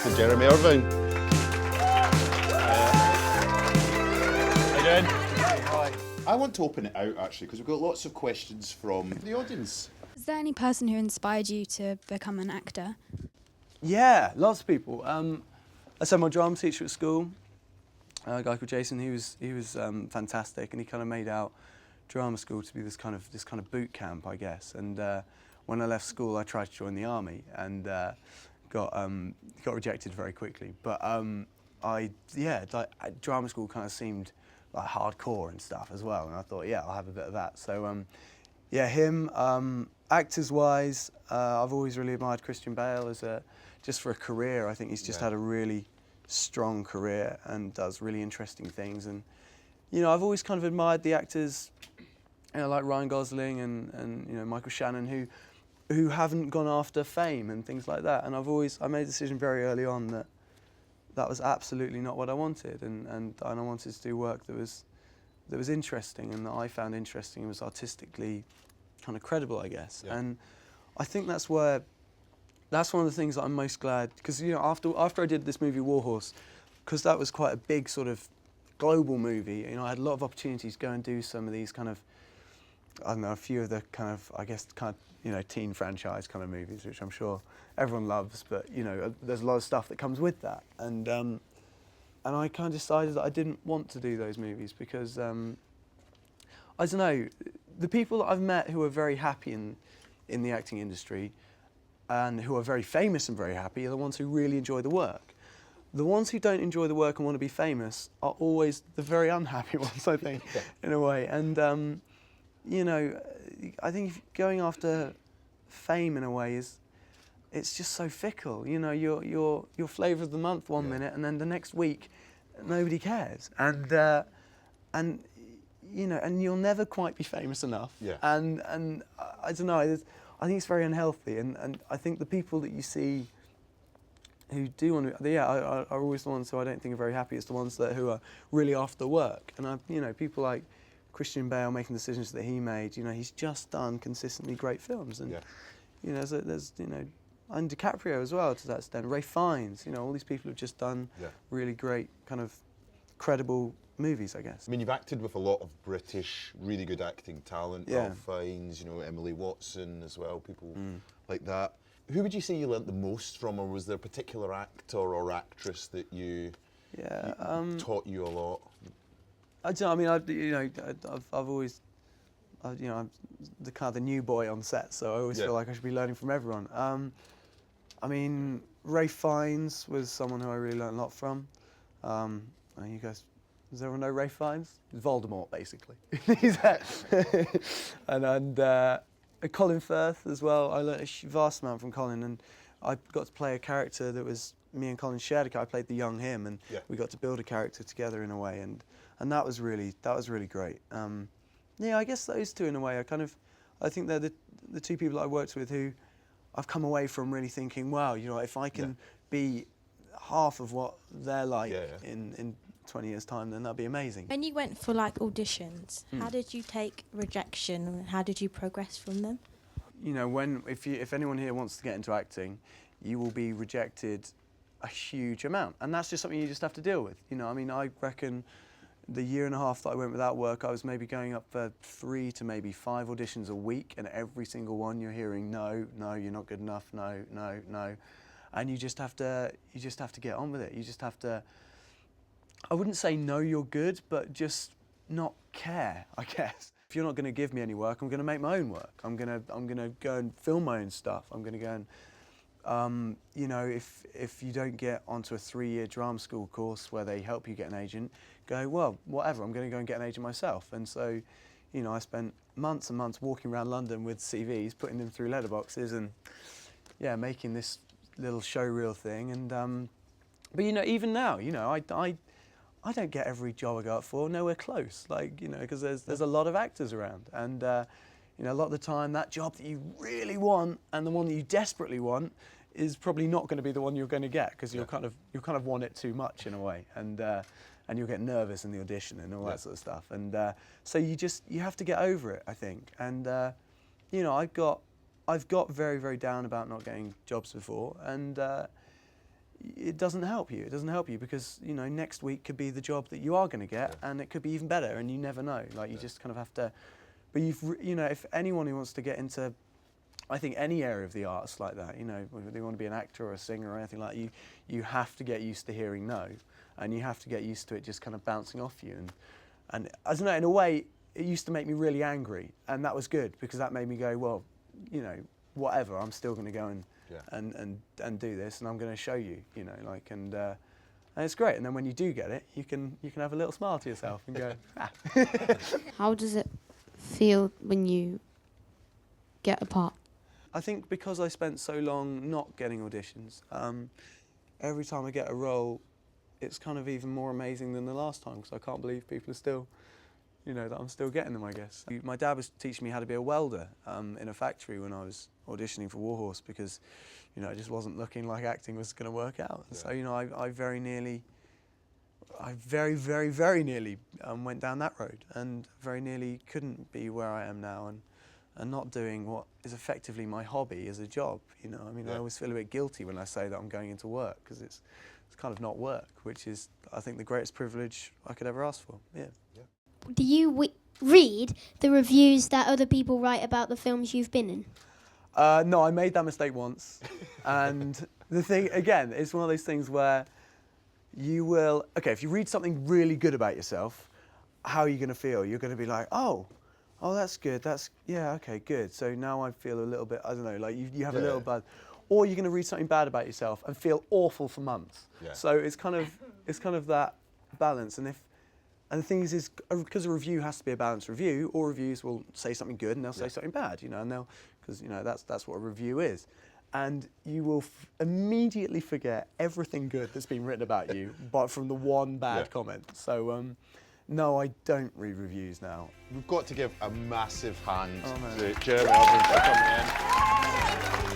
to Jeremy Irvine. How you doing? Hi. I want to open it out actually because we've got lots of questions from the audience. Is there any person who inspired you to become an actor? Yeah, lots of people. I said my drama teacher at school, a guy called Jason. He was fantastic, and he kind of made out drama school to be this kind of boot camp, I guess. And when I left school, I tried to join the army and got rejected very quickly. But drama school kind of seemed like hardcore and stuff as well, and I thought, yeah, I'll have a bit of that. So him. Actors-wise, I've always really admired Christian Bale just for a career. I think he's just had a really strong career and does really interesting things. And I've always kind of admired the actors, like Ryan Gosling and Michael Shannon, who haven't gone after fame and things like that. And I made a decision very early on that was absolutely not what I wanted, and I wanted to do work that was interesting and that I found interesting and was artistically kind of credible, I guess. Yeah. And I think that's one of the things that I'm most glad, because after I did this movie Warhorse, because that was quite a big sort of global movie, I had a lot of opportunities to go and do some of these kind of, I don't know, a few of the kind of teen franchise kind of movies, which I'm sure everyone loves, but there's a lot of stuff that comes with that. And I kind of decided that I didn't want to do those movies because I don't know, the people that I've met who are very happy in the acting industry and who are very famous and very happy are the ones who really enjoy the work. The ones who don't enjoy the work and want to be famous are always the very unhappy ones, I think, in a way. And I think going after fame in a way it's just so fickle. You're flavour of the month one minute, and then the next week nobody cares. And you'll never quite be famous enough. Yeah. And I don't know, I think it's very unhealthy. And I think the people that you see who do want to, are always the ones who I don't think are very happy. It's the ones who are really after work. And people like Christian Bale making decisions that he made. He's just done consistently great films. And there's and DiCaprio as well to that extent. Ray Fiennes. All these people have just done really great kind of credible movies, I guess. I mean, you've acted with a lot of British, really good acting talent. Ralph Fiennes, Emily Watson as well, people like that. Who would you say you learnt the most from, or was there a particular actor or actress that taught you a lot? I don't know. I mean, I've always, I'm the kind of the new boy on set, so I always feel like I should be learning from everyone. I mean, Ray Fiennes was someone who I really learnt a lot from. You guys, does everyone know Ray Fiennes? He's Voldemort, basically. and Colin Firth as well. I learnt a vast amount from Colin, and I got to play a character that was, me and Colin shared a character. I played the young him, and we got to build a character together in a way, and that was really great. I guess those two in a way. I think they're the two people that I worked with who I've come away from really thinking, wow, if I can be half of what they're like in 20 years' time, then that'd be amazing. When you went for auditions, how did you take rejection? How did you progress from them? If anyone here wants to get into acting, you will be rejected a huge amount, and that's just something you just have to deal with. I reckon the year and a half that I went without work, I was maybe going up for 3 to maybe 5 auditions a week, and every single one you're hearing no, you're not good enough, no. And you just have to get on with it. You just have to, I wouldn't say know you're good, but just not care, I guess. If you're not going to give me any work, I'm going to make my own work. I'm going to go and film my own stuff. I'm going to go and, if you don't get onto a 3-year drama school course where they help you get an agent, go, well, whatever, I'm going to go and get an agent myself. And so, I spent months and months walking around London with CVs, putting them through letterboxes and, making this little showreel thing. And but even now, I don't get every job I go up for, nowhere close, because there's a lot of actors around, and a lot of the time that job that you really want and the one that you desperately want is probably not going to be the one you're going to get, because you'll kind of want it too much in a way, and you'll get nervous in the audition and all that sort of stuff, and so you have to get over it, I think, and I've got very, very down about not getting jobs before, and it doesn't help you. It doesn't help you because, you know, next week could be the job that you are going to get, and it could be even better, and you never know. Like, you just kind of have to. But you know, if anyone who wants to get into, I think, any area of the arts like that, you know, whether they want to be an actor or a singer or anything like that, you have to get used to hearing no, and you have to get used to it just kind of bouncing off you. And I don't know, in a way, it used to make me really angry, and that was good because that made me go, well, you know, whatever, I'm still going to go and do this, and I'm going to show you, you know, like, and it's great. And then when you do get it, you can have a little smile to yourself and go, ah. How does it feel when you get a part? I think because I spent so long not getting auditions, every time I get a role, it's kind of even more amazing than the last time, because I can't believe people are still, you know, that I'm still getting them, I guess. My dad was teaching me how to be a welder in a factory when I was auditioning for Warhorse, because, you know, it just wasn't looking like acting was going to work out. Yeah. So, you know, I very nearly, very, very nearly went down that road, and very nearly couldn't be where I am now, and not doing what is effectively my hobby as a job, you know. I mean, I always feel a bit guilty when I say that I'm going into work, because it's kind of not work, which is, I think, the greatest privilege I could ever ask for. Yeah. Do you read the reviews that other people write about the films you've been in? No, I made that mistake once. And the thing, again, it's one of those things where you will, okay, if you read something really good about yourself, how are you going to feel? You're going to be like, oh, that's good, yeah, okay, good. So now I feel a little bit, I don't know, like you have a little buzz. Or you're going to read something bad about yourself and feel awful for months. Yeah. So it's kind of that balance. And the thing is because a review has to be a balanced review, all reviews will say something good and they'll say something bad, you know, and because, you know, that's what a review is. And you will immediately forget everything good that's been written about you, but from the one bad comment. So, no, I don't read reviews now. We've got to give a massive hand to Jeremy Irvine for coming in.